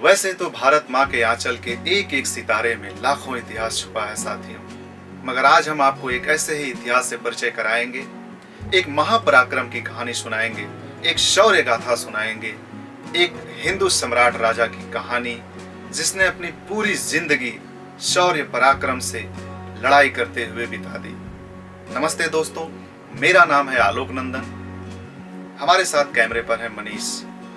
वैसे तो भारत माँ के आंचल के एक एक सितारे में लाखों इतिहास छुपा है साथियों, मगर आज हम आपको एक ऐसे ही इतिहास से परिचय कराएंगे, एक महापराक्रम की कहानी सुनाएंगे, एक शौर्य गाथा सुनाएंगे, एक हिंदू सम्राट राजा की कहानी जिसने अपनी पूरी जिंदगी शौर्य पराक्रम से लड़ाई करते हुए बिता दी। नमस्ते दोस्तों, मेरा नाम है आलोक नंदन। हमारे साथ कैमरे पर है मनीष।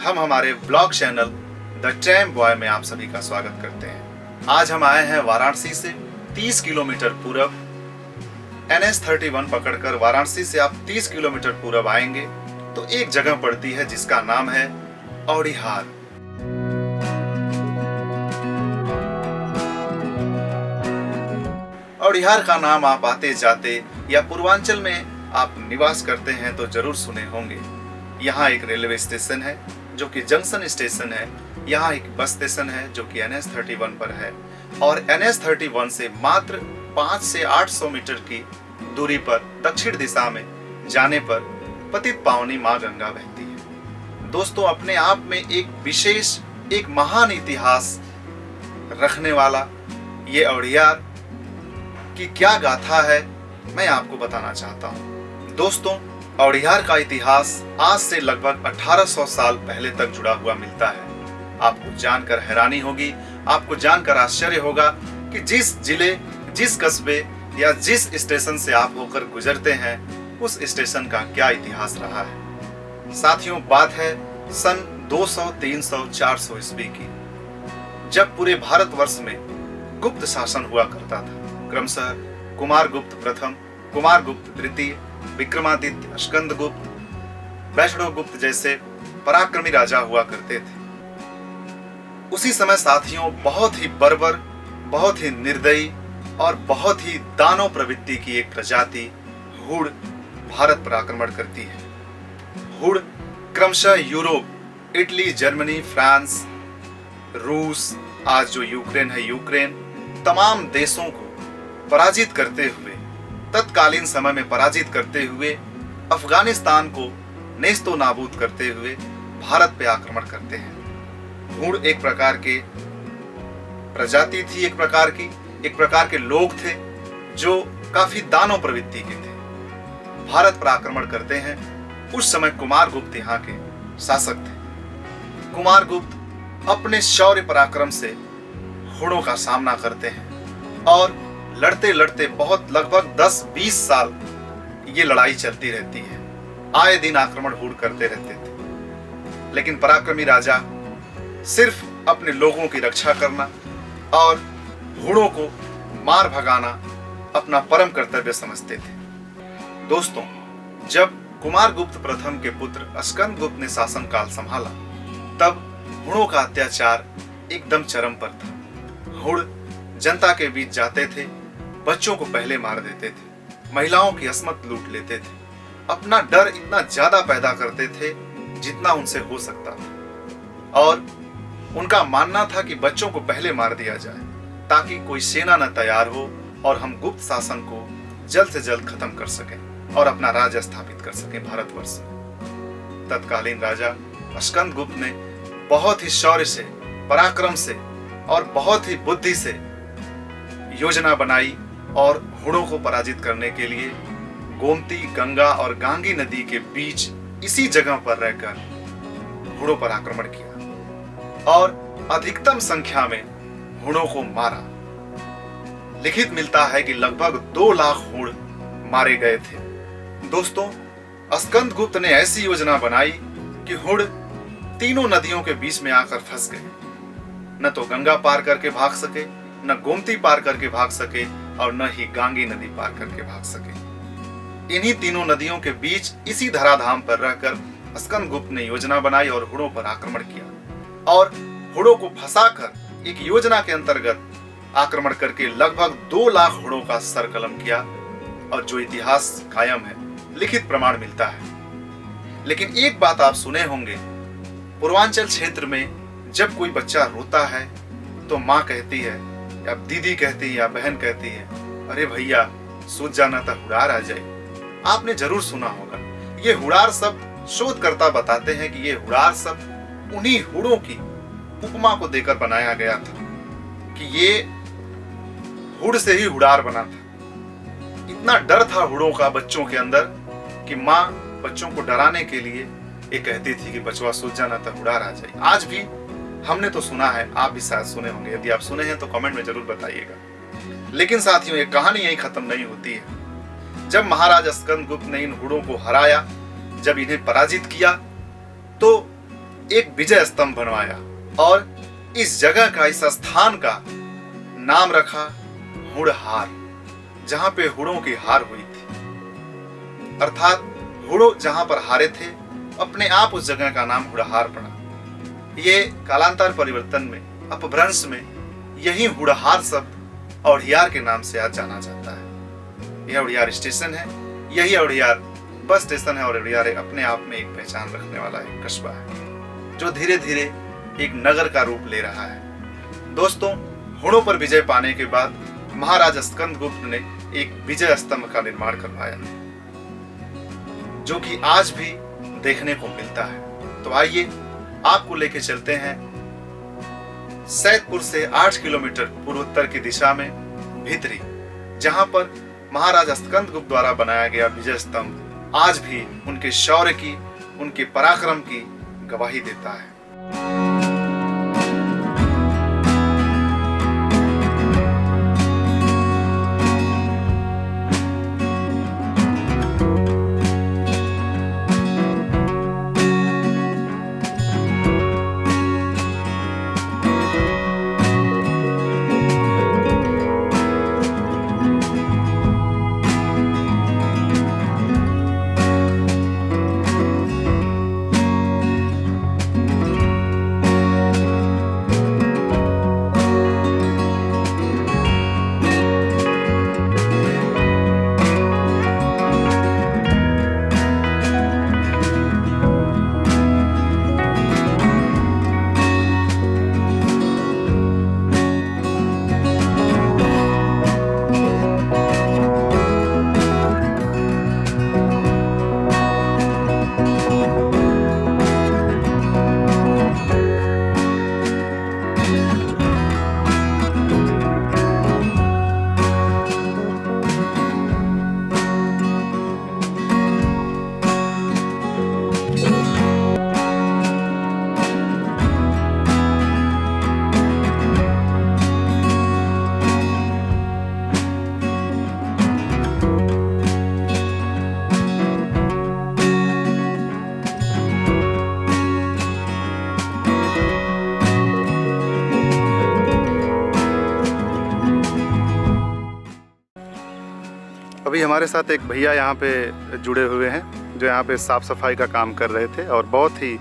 हम हमारे blog channel the time boy में आप सभी का स्वागत करते हैं। आज हम आए हैं वाराणसी से 30 किलोमीटर पूरब। NH-31 पकड़कर वाराणसी से आप 30 किलोमीटर पूरब आएंगे तो एक जगह पड़ती है जिसका नाम है औड़िहार। औड़िहार का नाम आप आते जाते या पूर्वांचल में आप निवास करते हैं तो जरूर सुने होंगे। यहाँ एक रेलवे स्टेशन है जो कि जंक्शन स्टेशन है। यहाँ एक बस स्टेशन है जो कि NH-31 पर है और NH-31 से मात्र 5 से 800 मीटर की दूरी पर दक्षिण दिशा में जाने पर पतित पावनी माँ गंगा बहती है। दोस्तों, अपने आप में एक विशेष, एक महान इतिहास रखने वाला ये औड़िहार की क्या गाथा है मैं आपको बताना चाहता हूँ। दोस्तों, औड़िहार का इतिहास आज से लगभग 1800 साल पहले तक जुड़ा हुआ मिलता है। आपको जानकर हैरानी होगी, आपको जानकर आश्चर्य होगा कि जिस जिले, जिस कस्बे या जिस स्टेशन से आप होकर गुजरते हैं उस स्टेशन का क्या इतिहास रहा है। साथियों, बात है सन 200, 300, 400 ईस्वी की, जब पूरे भारतवर्ष में गुप्त शासन हुआ करता था। क्रमशः कुमारगुप्त प्रथम, कुमारगुप्त द्वितीय, विक्रमादित्य, स्कंदगुप्त, वैष्णवगुप्त जैसे पराक्रमी राजा हुआ करते थे। उसी समय साथियों बहुत ही बर्बर, बहुत ही निर्दयी और बहुत ही दानव प्रवृत्ति की एक प्रजाति हुड़ भारत पर आक्रमण करती है। हुड़ क्रमशः यूरोप, इटली, जर्मनी, फ्रांस, रूस, आज जो यूक्रेन है, यूक्रेन, तमाम देशों को पराजित करते हुए, तत्कालीन समय में पराजित करते हुए, अफगानिस्तान को नेस्तो नाबूद करते हुए भारत पे आक्रमण करते हैं। हुड़ एक प्रकार के प्रजाति थी, एक प्रकार के लोग थे जो काफी दानव प्रवृत्ति के थे। भारत पर आक्रमण करते हैं। उस समय कुमारगुप्त यहाँ के शासक थे। कुमारगुप्त अपने शौर्य पराक्रम से हुड़ों का सामना करते हैं और लड़ते लड़ते बहुत लगभग 10-20 साल ये लड़ाई चलती रहती है। आए दिन आक्रमण हुड़ करते रहते थे, लेकिन पराक्रमी राजा सिर्फ अपने लोगों की रक्षा करना और हुड़ों को मार भगाना अपना परम कर्तव्य समझते थे। दोस्तों, जब कुमारगुप्त प्रथम के पुत्र स्कंदगुप्त ने शासन काल संभाला तब हुड़ों का अत्याचार एकदम चरम पर था। हुड़ जनता के बीच जाते थे, बच्चों को पहले मार देते थे, महिलाओं की अस्मत लूट लेते थे, अपना डर इतना ज्यादा पैदा करते थे जितना उनसे हो सकता था और उनका मानना था कि बच्चों को पहले मार दिया जाए ताकि कोई सेना न तैयार हो और हम गुप्त शासन को जल्द से जल्द खत्म कर सकें और अपना राज स्थापित कर सकें भारतवर्ष में। तत्कालीन राजा स्कंदगुप्त ने बहुत ही शौर्य से, पराक्रम से और बहुत ही बुद्धि से योजना बनाई और हुड़ों को पराजित करने के लिए गोमती, गंगा और गांगी नदी के बीच इसी जगह पर रहकर हुड़ों पर आक्रमण किया और अधिकतम संख्या में हुड़ों को मारा। लिखित मिलता है कि लगभग 2 लाख हुड़ मारे गए थे। दोस्तों, स्कंदगुप्त ने ऐसी योजना बनाई कि हुड़ तीनों नदियों के बीच में आकर फंस गए। न तो गंगा पार करके भाग सके, न गोमती पार करके भाग सके और न ही गांगी नदी पार करके भाग सके। इन्हीं तीनों नदियों के बीच इसी धराधाम पर रहकर स्कंदगुप्त ने योजना बनाई और हुड़ों पर आक्रमण किया और हुड़ों को फंसाकर एक योजना के अंतर्गत आक्रमण करके लगभग 2 लाख हुड़ों का सर कलम किया और जो इतिहास कायम है, लिखित प्रमाण मिलता है। लेकिन एक बात आप सुने होंगे, पूर्वांचल क्षेत्र में जब कोई बच्चा रोता है तो माँ कहती है या दीदी कहती है या बहन कहती है, अरे भैया सूझ जाना था, हुड़ार आ जाए। आपने जरूर सुना होगा। ये हुड़ार सब शोधकर्ता बताते हैं कि ये हुड़ार सब उन्हीं हुड़ों की उपमा को देकर बनाया गया था कि ये हुड़ से ही हुड़ार बना था। इतना डर था हुड़ों का बच्चों के अंदर कि माँ बच्चों को डराने के लिए ये कहती थी कि बचवा सूझ जाना तो हुड़ार आ जाए। आज भी हमने तो सुना है, आप भी शायद सुने होंगे। यदि आप सुने हैं तो कमेंट में जरूर बताइएगा। लेकिन साथियों, ये कहानी यही खत्म नहीं होती है। जब महाराज स्कंदगुप्त ने इन हुड़ों को हराया, जब इन्हें पराजित किया, तो एक विजय स्तंभ बनवाया और इस जगह का, इस स्थान का नाम रखा हुड़हार, जहां पे हुड़ों की हार हुई थी। अर्थात हुड़ो जहां पर हारे थे, अपने आप उस जगह का नाम हुड़हार पड़ा। ये कालांतर परिवर्तन में, अपभ्रंश में यही हुड़हार शब्द औड़ियार के नाम से आज जाना जाता है। यह औड़ियार स्टेशन है, यही औड़ियार बस स्टेशन है और औड़ियार अपने आप में एक पहचान रखने वाला एक कस्बा है जो धीरे धीरे एक नगर का रूप ले रहा है। दोस्तों, हुड़ों पर विजय पाने के बाद महाराज स्कंदगुप्त ने एक विजय स्तंभ का निर्माण करवाया जो कि आज भी देखने को मिलता है। तो आइए आपको लेके चलते हैं सैदपुर से 8 किलोमीटर पूर्वोत्तर की दिशा में भीतरी, जहां पर महाराज स्कंदगुप्त द्वारा बनाया गया विजय स्तंभ आज भी उनके शौर्य की, उनके पराक्रम की गवाही देता है। अभी हमारे साथ एक भैया यहाँ पे जुड़े हुए हैं जो यहाँ पे साफ़ सफाई का काम कर रहे थे और बहुत ही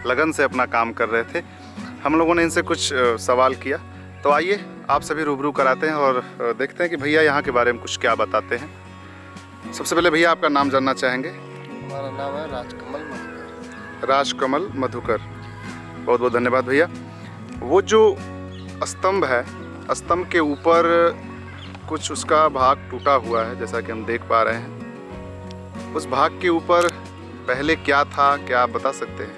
लगन से अपना काम कर रहे थे। हम लोगों ने इनसे कुछ सवाल किया, तो आइए आप सभी रूबरू कराते हैं और देखते हैं कि भैया यहाँ के बारे में कुछ क्या बताते हैं। सबसे पहले भैया आपका नाम जानना चाहेंगे? हमारा नाम है राजकमल मधुकर। राजकमल मधुकर, बहुत बहुत धन्यवाद भैया। वो जो स्तंभ है, स्तंभ के ऊपर कुछ उसका भाग टूटा हुआ है जैसा कि हम देख पा रहे हैं। उस भाग के ऊपर पहले क्या था, क्या आप बता सकते हैं?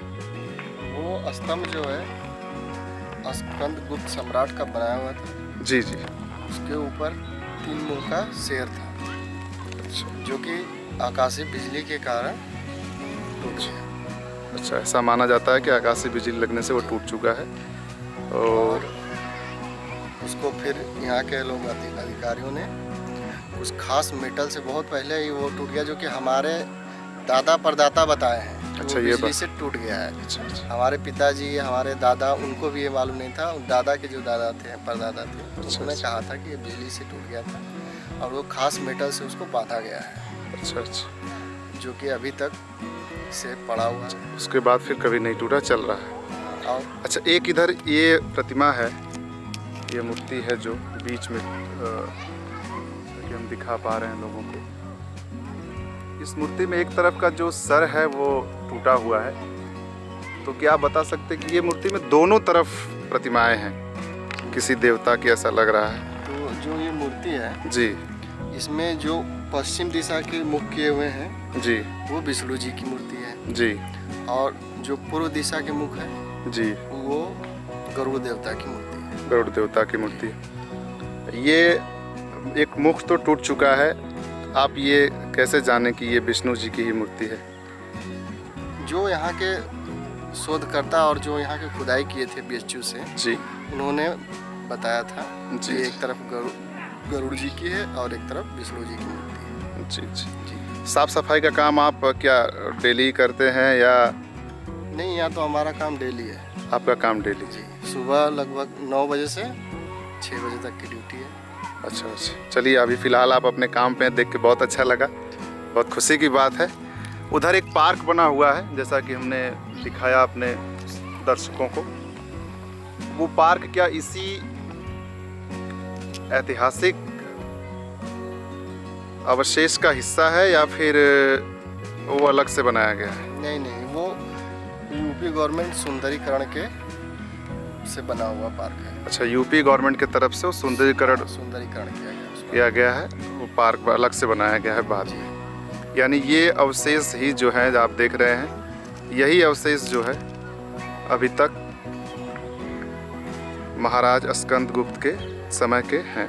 वो स्तंभ जो है स्कंदगुप्त सम्राट का बनाया हुआ था। जी जी। उसके ऊपर 3 मुंह का शेर था। अच्छा। जो कि आकाशीय बिजली के कारण टूट गया। अच्छा, ऐसा माना जाता है कि आकाशीय बिजली लगने से वो टूट चुका है और उसको फिर यहाँ के लोग अधिकारियों ने उस खास मेटल से बहुत पहले ही वो टूट गया, जो कि हमारे दादा परदादा बताए हैं। अच्छा, वो ये बिजली से टूट गया है। अच्छा, अच्छा। हमारे पिताजी, हमारे दादा, उनको भी ये मालूम नहीं था। दादा के जो दादा थे, परदादा थे, उन्होंने कहा था कि ये बिजली से टूट गया था और वो खास मेटल से उसको बांधा गया है। अच्छा अच्छा। जो कि अभी तक से पड़ा हुआ है। उसके बाद फिर कभी नहीं टूटा, चल रहा है। और अच्छा, एक इधर ये प्रतिमा है, ये मूर्ति है जो बीच में कि हम दिखा पा रहे हैं लोगों को। इस मूर्ति में एक तरफ का जो सर है वो टूटा हुआ है, तो क्या आप बता सकते हैं कि ये मूर्ति में दोनों तरफ प्रतिमाएं हैं किसी देवता की, ऐसा लग रहा है? तो जो ये मूर्ति है जी, इसमें जो पश्चिम दिशा के मुख किए हुए हैं जी, वो विष्णु जी की मूर्ति है। जी। और जो पूर्व दिशा के मुख है जी, वो गरुड़ देवता की मूर्ति है। गरुड़ देवता की मूर्ति है। ये एक मुख तो टूट चुका है, आप ये कैसे जाने कि ये विष्णु जी की ही मूर्ति है? जो यहाँ के शोधकर्ता और जो यहाँ के खुदाई किए थे BHU से जी, उन्होंने बताया था जी, कि एक तरफ गरुड़ जी की है और एक तरफ विष्णु जी की मूर्ति है। जी जी। साफ सफाई का काम आप क्या डेली करते हैं या? नहीं, यहाँ तो हमारा काम डेली है। आपका काम डेली? जी, सुबह लगभग 9 बजे से 6 बजे तक की ड्यूटी है। अच्छा अच्छा, चलिए अभी फ़िलहाल आप अपने काम पे देख के बहुत अच्छा लगा, बहुत खुशी की बात है। उधर एक पार्क बना हुआ है, जैसा कि हमने दिखाया अपने दर्शकों को। वो पार्क क्या इसी ऐतिहासिक अवशेष का हिस्सा है या फिर वो अलग से बनाया गया है? नहीं नहीं, वो यूपी गवर्नमेंट सुंदरीकरण के से बना हुआ पार्क है। अच्छा, यूपी गवर्नमेंट की तरफ से वो सुंदरीकरण किया गया है, वो पार्क अलग से बनाया गया है बाद में। यानी ये अवशेष ही जो है आप देख रहे हैं, यही अवशेष जो है अभी तक महाराज स्कंदगुप्त के समय के हैं।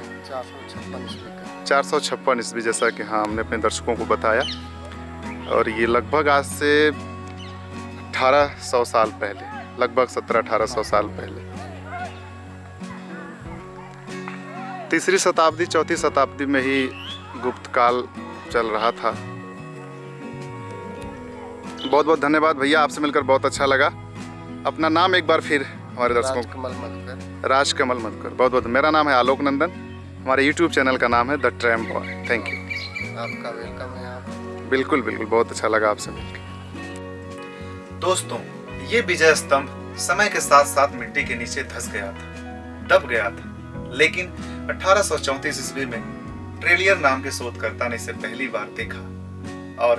456 ईस्वी, जैसा कि हाँ हमने अपने दर्शकों को बताया। और ये लगभग आज से 1800 साल पहले, लगभग 1700-1800 साल पहले, 3री शताब्दी 4थी शताब्दी में ही गुप्त काल चल रहा था। बहुत बहुत धन्यवाद भैया, आपसे मिलकर बहुत अच्छा लगा। अपना नाम एक बार फिर हमारे दर्शकों को। राजकमल मधुकर। बहुत बहुत। मेरा नाम है आलोक नंदन, हमारे YouTube चैनल का नाम है the tramp boy. Thank you. आपका वेलकम है आप। बिल्कुल बिल्कुल, बहुत अच्छा लगा आपसे मिलकर। दोस्तों, ये विजय स्तंभ समय के साथ साथ मिट्टी के नीचे धंस गया था, दब गया था, लेकिन 1834 ईस्वी में ट्रेलियर नाम के शोधकर्ता ने इसे पहली बार देखा और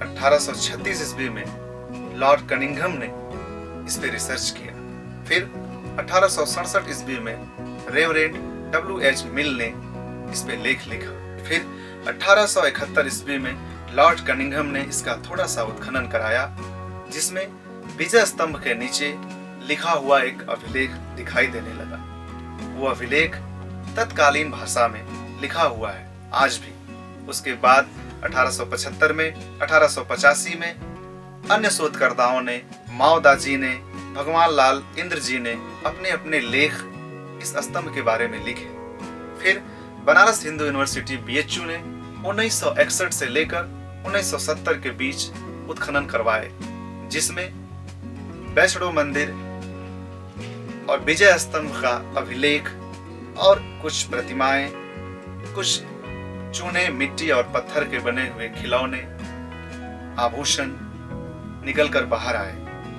1836 ईस्वी में लॉर्ड कनिंघम ने इस पे रिसर्च किया। फिर 1867 ईस्वी में रेवरेंड WH मिल ने इस पे लेख लिखा। फिर 1871 ईस्वी में लॉर्ड कनिंघम ने इसका थोड़ा सा उत्खनन कराया, जिसमें विजय स्तंभ के नीचे लिखा हुआ एक अभिलेख दिखाई देने लगा। वो अभिलेख तत्कालीन भाषा में लिखा हुआ है आज भी। उसके बाद 1875 में, 1885 में अन्य शोधकर्ताओं ने, माओदाजी ने, भगवान लाल इंद्र जी ने अपने अपने लेख इस स्तंभ के बारे में लिखे। फिर बनारस हिंदू यूनिवर्सिटी BHU ने 1961 से लेकर 1970 के बीच उत्खनन करवाए, जिसमें वैष्णो मंदिर और विजय स्तंभ का अभिलेख और कुछ प्रतिमाएं, कुछ चूने, मिट्टी और पत्थर के बने हुए खिलौने, आभूषण निकल कर बाहर आए,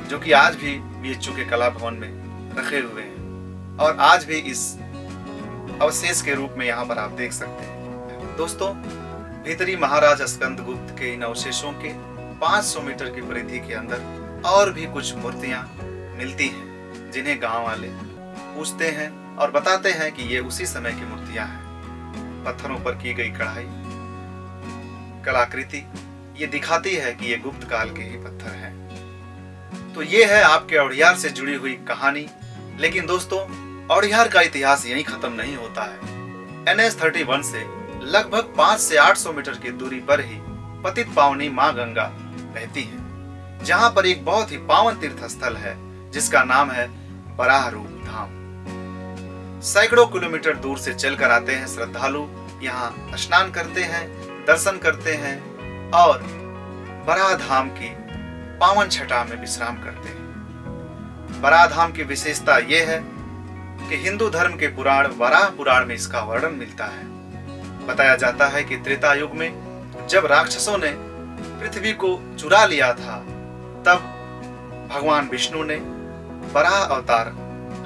जो कि आज भी BHU के कला भवन में रखे हुए हैं और आज भी इस अवशेष के रूप में यहाँ पर आप देख सकते हैं। दोस्तों, भीतरी महाराज स्कंदगुप्त के इन अवशेषों के 500 मीटर की परिधि के अंदर और भी कुछ मूर्तियां मिलती हैं, जिन्हें गांव वाले पूछते हैं और बताते हैं कि ये उसी समय की मूर्तियां हैं। पत्थरों पर की गई कढ़ाई, कलाकृति ये दिखाती है कि ये गुप्त काल के ही पत्थर हैं। तो ये है आपके औड़ियार से जुड़ी हुई कहानी। लेकिन दोस्तों, औड़ियार का इतिहास यहीं खत्म नहीं होता है। NH 31 से लगभग 500 से 800 मीटर की दूरी पर ही पतित पावनी मां गंगा बहती है, जहां पर एक बहुत ही पावन तीर्थ स्थल है जिसका नाम है बराह रूप धाम। सैकड़ों किलोमीटर दूर से चलकर आते हैं श्रद्धालु, यहाँ स्नान करते हैं, दर्शन करते हैं और बराह धाम की पावन छटा में विश्राम करते हैं। बराह धाम की विशेषता यह है कि हिंदू धर्म के पुराण वराह पुराण में इसका वर्णन मिलता है। बताया जाता है कि त्रेता युग में जब राक्षसों ने पृथ्वी को चुरा लिया था, तब भगवान विष्णु ने बराह अवतार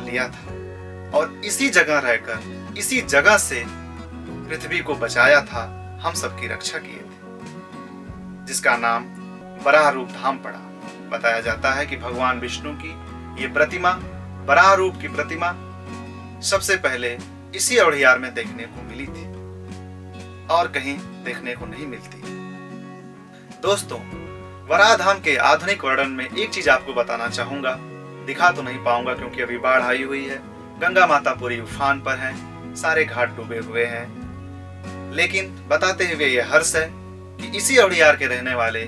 लिया था और इसी जगह रहकर, इसी जगह से पृथ्वी को बचाया था, हम सबकी रक्षा किए थे, जिसका नाम बराह रूप धाम पड़ा। बताया जाता है कि भगवान विष्णु की ये प्रतिमा, बराह रूप की प्रतिमा, सबसे पहले इसी औड़ियार में देखने को मिली थी और कहीं देखने को नहीं मिलती। दोस्तों, वराह धाम के आधुनिक वर्णन में एक चीज आपको बताना चाहूंगा दिखा तो नहीं पाऊंगा क्योंकि अभी बाढ़ आई हुई है, गंगा माता पूरी उफान पर हैं, सारे घाट डूबे हुए हैं। लेकिन बताते हुए ये हर्ष है कि इसी अवड़ियार के रहने वाले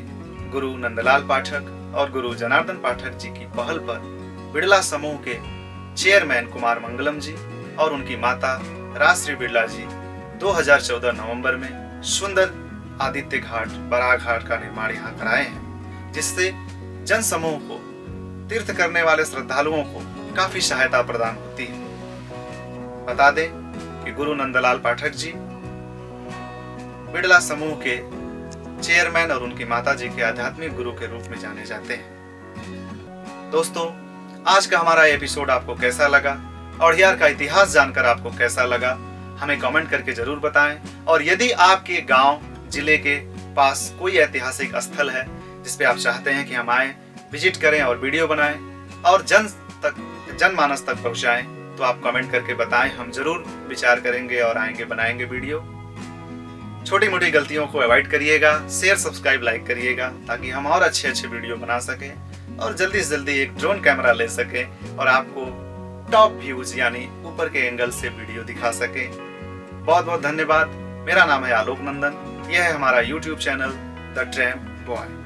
गुरु नंदलाल पाठक और गुरु जनार्दन पाठक जी की पहल पर बिड़ला समूह के चेयरमैन कुमार मंगलम जी और उनकी माता राजश्री बिड़ला जी 2014 नवंबर में सुंदर आदित्य घाट बराह घाट का निर्माण यहाँ कराए हैं, जिससे जन समूह को तीर्थ करने वाले श्रद्धालुओं को काफी सहायता प्रदान होती है। बता दें कि गुरु नंदलाल पाठक जी बिड़ला समूह के चेयरमैन और उनकी माता जी के आध्यात्मिक गुरु के रूप में जाने जाते हैं। दोस्तों, आज का हमारा एपिसोड आपको कैसा लगा और अवड़ियार का इतिहास जानकर आपको कैसा लगा, हमें कमेंट करके जरूर बताएं। और यदि आपके गांव जिले के पास कोई ऐतिहासिक स्थल है जिस पे आप चाहते हैं कि हम आए, विजिट करें और वीडियो बनाएं और जनमानस तक पहुंचाएं, तो आप कमेंट करके बताएं, हम जरूर विचार करेंगे और आएंगे, बनाएंगे वीडियो। छोटी मोटी गलतियों को अवॉइड करिएगा, शेयर सब्सक्राइब लाइक करिएगा ताकि हम और अच्छे वीडियो बना सकें और जल्दी से जल्दी एक ड्रोन कैमरा ले सकें और आपको टॉप व्यूज यानी ऊपर के एंगल से वीडियो दिखा सकें। बहुत बहुत धन्यवाद। मेरा नाम है आलोक नंदन, यह है हमारा YouTube channel the tramp boy.